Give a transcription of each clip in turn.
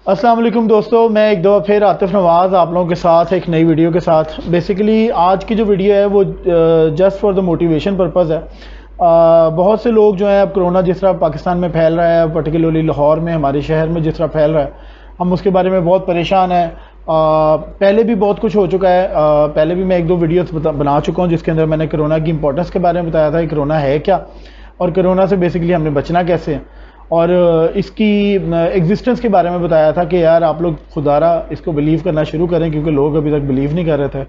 अस्सलाम वालेकुम दोस्तों, मैं एक दफ़ा फिर आतिफ नवाज़ आप लोगों के साथ एक नई वीडियो के साथ। बेसिकली आज की जो वीडियो है वो just for the motivation purpose है। बहुत से लोग जो हैं, अब कोरोना जिस तरह पाकिस्तान में फैल रहा है, पर्टिकुलरली लाहौर में, हमारे शहर में जिस तरह फैल रहा है, हम उसके बारे में बहुत परेशान हैं। पहले भी बहुत कुछ हो चुका है। पहले भी मैं एक दो वीडियोस बना चुका हूँ जिसके अंदर मैंने कोरोना की इंपॉर्टेंस के बारे में बताया था कि कोरोना है क्या और कोरोना से बेसिकली हमने बचना कैसे है, और इसकी एग्जिस्टेंस के बारे में बताया था कि यार आप लोग खुदारा इसको बिलीव करना शुरू करें, क्योंकि लोग अभी तक बिलीव नहीं कर रहे थे।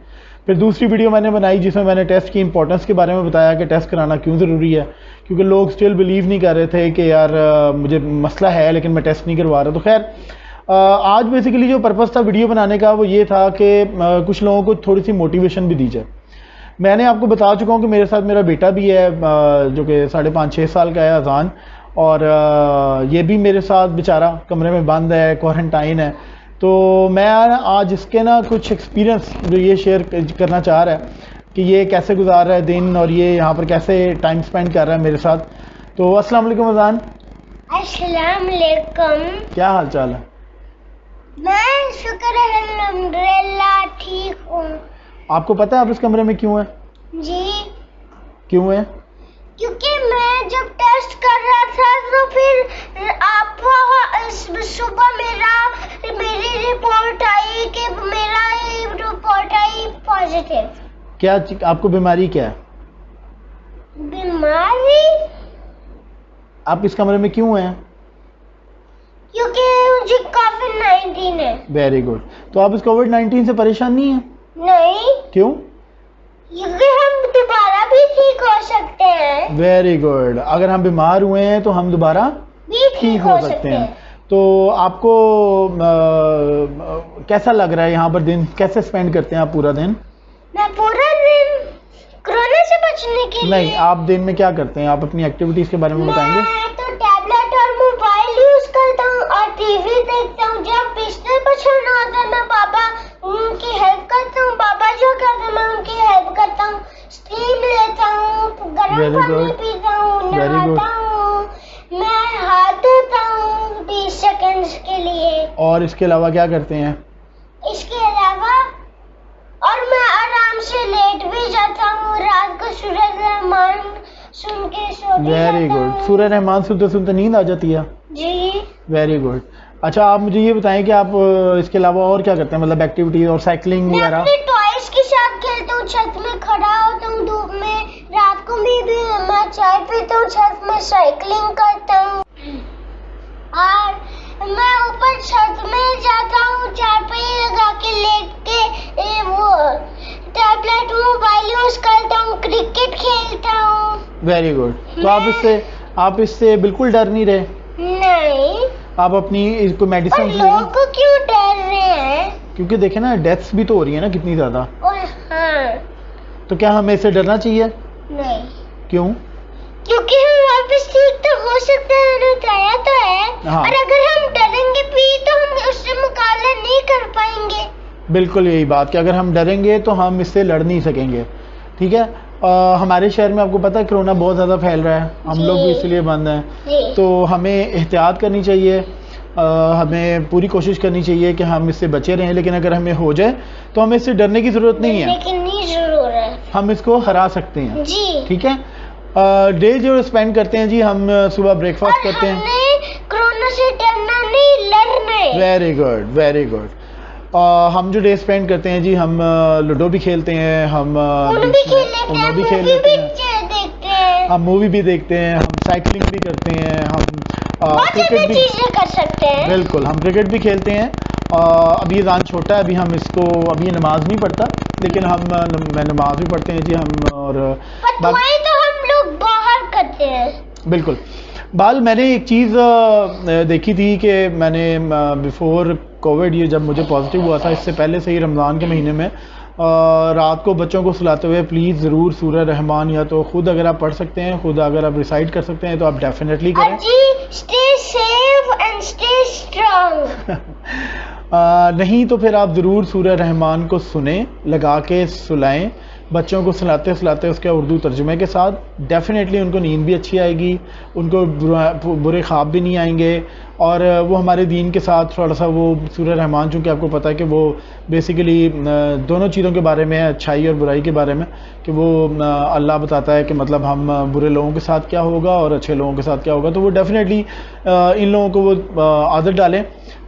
फिर दूसरी वीडियो मैंने बनाई जिसमें मैंने टेस्ट की इंपॉर्टेंस के बारे में बताया कि टेस्ट कराना क्यों ज़रूरी है, क्योंकि लोग स्टिल बिलीव नहीं कर रहे थे कि यार मुझे मसला है लेकिन मैं टेस्ट नहीं करवा रहा। तो खैर आज बेसिकली जो पर्पज़ था वीडियो बनाने का वो ये था कि कुछ लोगों को थोड़ी सी मोटिवेशन भी दी जाए। मैंने आपको बता चुका हूँ कि मेरे साथ मेरा बेटा भी है जो कि 5.5-6 साल का है, अजान, और ये भी मेरे साथ बेचारा कमरे में बंद है, क्वारंटाइन है। तो मैं आज इसके ना कुछ एक्सपीरियंस जो ये शेयर करना चाह रहा है कि ये कैसे गुजार रहा है दिन और ये यहाँ पर कैसे टाइम स्पेंड कर रहा है मेरे साथ। तो अस्सलाम वालेकुम अजान। अस्सलाम वालेकुम। क्या हाल चाल है? मैं शुक्र है अल्हम्दुलिल्लाह ठीक हूँ। आपको पता है आप इस कमरे में क्यों है? जी, क्यों है? क्योंकि मैं जब टेस्ट कर रहा था तो फिर सुबह मेरी रिपोर्ट आई कि मेरा रिपोर्ट आई पॉजिटिव। क्या आपको बीमारी क्या है? बीमारी? आप इस कमरे में क्यों हैं? क्योंकि मुझे कोविड-19 है। Very good. तो आप इस कोविड-19 से परेशान नहीं हैं? नहीं, क्यों? क्योंकि हम दोबारा भी ठीक हो सकते हैं। Very good. अगर हम बीमार हुए हैं तो हम दोबारा भी ठीक हो सकते हैं। तो आपको कैसा लग रहा है यहाँ पर? दिन कैसे स्पेंड करते हैं आप पूरा दिन? मैं पूरा दिन कोरोना से बचने के लिए। नहीं, आप दिन में क्या करते हैं? आप अपनी एक्टिविटीज के बारे में बताएंगे? मैं तो टैबलेट और मोबाइल यूज करता हूँ और टीवी देखता हूँ। जब बिस्तर पर सोना होता है मैं पापा उनकी हेल्प करता हूँ। पापा जो करते हैं मैं उनकी हेल्प करता हूँ। स्टीम लेता हूँ, गर्म पानी पीता हूँ, नहाता हूँ, मैं हाथ धोता हूँ 20 सेकंड्स के लिए। और इसके अलावा क्या करते हैं? इसके अलावा और मैं आराम से लेट भी जाता हूँ। रात को सूरज रहमान सुन के सो भी जाता हूँ। Very good. सूरज रहमान सुनते सुनते नींद आ जाती है? जी। Very good. अच्छा, आप मुझे ये बताएं कि आप इसके अलावा और क्या करते हैं, मतलब एक्टिविटीज और साइकिलिंग मैं वगैरह? अपने टॉयज के साथ खेलता हूँ, छत में खड़ा होता हूँ धूप में। रात को भी मैं चाय पीता हूँ, छत में साइकिलिंग करता हूँ और मैं ऊपर छत में जाता हूँ चारपाई लगा के लेट के वो टैबलेट मोबाइल यूज करता हूँ, क्रिकेट खेलता हूँ। Very good. तो आप इससे बिल्कुल डर नहीं रहे? नहीं। आप अपनी इसको मेडिसिन ले लोगों को क्यों डर रहे हैं? क्योंकि देखे ना डेथ्स भी तो हो रही है ना कितनी ज्यादा। और हाँ। तो क्या हमें इससे डरना चाहिए? नहीं। क्यों? क्योंकि हम वापस ठीक तो हो सकते हैं, बताया तो है। हाँ। और अगर हम डरेंगे भी तो हम उससे मुकाबला नहीं कर पाएंगे। बिल्कुल यही बात कि अगर हम डरेंगे तो हम इससे लड़ नहीं सकेंगे। ठीक है। हमारे शहर में आपको पता है कोरोना बहुत ज़्यादा फैल रहा है, हम लोग भी इसलिए बंद हैं। तो हमें एहतियात करनी चाहिए, हमें पूरी कोशिश करनी चाहिए कि हम इससे बचे रहें। लेकिन अगर हमें हो जाए तो हमें इससे डरने की ज़रूरत नहीं है, लेकिन नहीं जरूर है, हम इसको हरा सकते हैं जी। ठीक है। डे जो स्पेंड करते हैं जी, हम सुबह ब्रेकफास्ट करते हैं। कोरोना से डरना नहीं, लड़ना है। Very good, very good. हम जो डे स्पेंड करते हैं जी, हम लूडो भी खेलते हैं, हम उनो भी खेल लेते हैं, हम मूवी भी देखते हैं, हम साइकिलिंग भी करते हैं, हम क्रिकेट भी चीजें कर सकते हैं। बिल्कुल, हम क्रिकेट भी खेलते हैं। अभी अज़ान छोटा है, अभी नमाज नहीं पढ़ता, लेकिन मैं नमाज भी पढ़ते हैं जी हम। और दुआएं तो हम लोग बाहर करते हैं। बिल्कुल। बाल मैंने एक चीज़ देखी थी कि मैंने बिफोर कोविड, ये जब मुझे पॉजिटिव हुआ था, इससे पहले से ही रमज़ान के महीने में रात को बच्चों को सुलाते हुए प्लीज़ ज़रूर सूरह रहमान या तो खुद अगर आप पढ़ सकते हैं, खुद अगर आप रिसाइट कर सकते हैं तो आप डेफिनेटली करें। Stay safe and stay strong. नहीं तो फिर आप ज़रूर सूरह रहमान को सुने, लगा के सुलाएं, बच्चों को सुलाते सुलाते उसके उर्दू तर्जुमे के साथ डेफिनेटली उनको नींद भी अच्छी आएगी, उनको बुरे ख्वाब भी नहीं आएंगे, और वो हमारे दीन के साथ थोड़ा सा वो सूरह रहमान, चूँकि आपको पता है कि वो बेसिकली दोनों चीज़ों के बारे में, अच्छाई और बुराई के बारे में, कि वो अल्लाह बताता है कि मतलब हम बुरे लोगों के साथ क्या होगा और अच्छे लोगों के साथ क्या होगा। तो वो डेफिनेटली इन लोगों को वो आदत डालें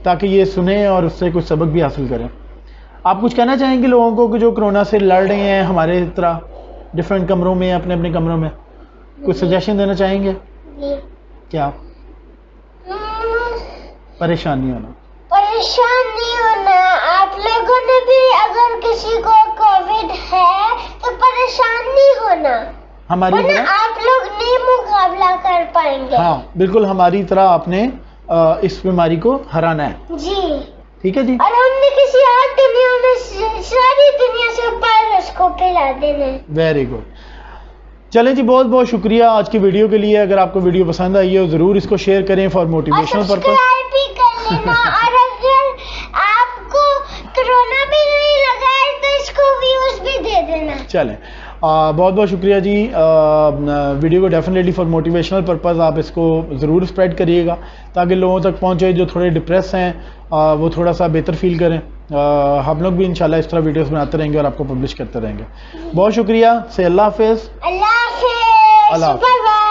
ताकि ये सुने और उससे कुछ सबक भी हासिल करें। आप कुछ कहना चाहेंगे लोगों को कि जो कोरोना से लड़ रहे हैं हमारे तरह डिफरेंट कमरों में, अपने अपने कमरों में, कुछ सजेशन देना चाहेंगे? क्या? परेशान नहीं होना, परेशान नहीं होना। आप लोगों ने भी अगर किसी को कोविड है तो परेशान नहीं होना, हमारी वरना आप लोग नहीं मुकाबला कर पाएंगे। हाँ बिल्कुल, हमारी तरह आपने इस बीमारी को हराना है जी, ठीक है जी। और हमने किसी और दुनिया में सारी दुनिया से वायरस को फैला देना है। Very good. चलें जी, बहुत बहुत शुक्रिया आज की वीडियो के लिए। अगर आपको वीडियो पसंद आई है ज़रूर इसको शेयर करें फॉर मोटिवेशनल पर्पस। सब्सक्राइब भी कर लेना, और अगर आपको कोरोना भी नहीं लगा है तो इसको व्यूज भी दे देना। चलें, बहुत बहुत शुक्रिया जी। वीडियो को डेफिनेटली फॉर मोटिवेशनल पर्पस आप इसको ज़रूर स्प्रेड करिएगा ताकि लोगों तक पहुँचे जो थोड़े डिप्रेस हैं, वो थोड़ा सा बेहतर फील करें। हम लोग भी इंशाल्लाह इस तरह वीडियोस बनाते रहेंगे और आपको पब्लिश करते रहेंगे। बहुत शुक्रिया से अल्लाह हाफिज़। अल्लाह हाफिज़। अल्लाह हाफिज़। Bye bye.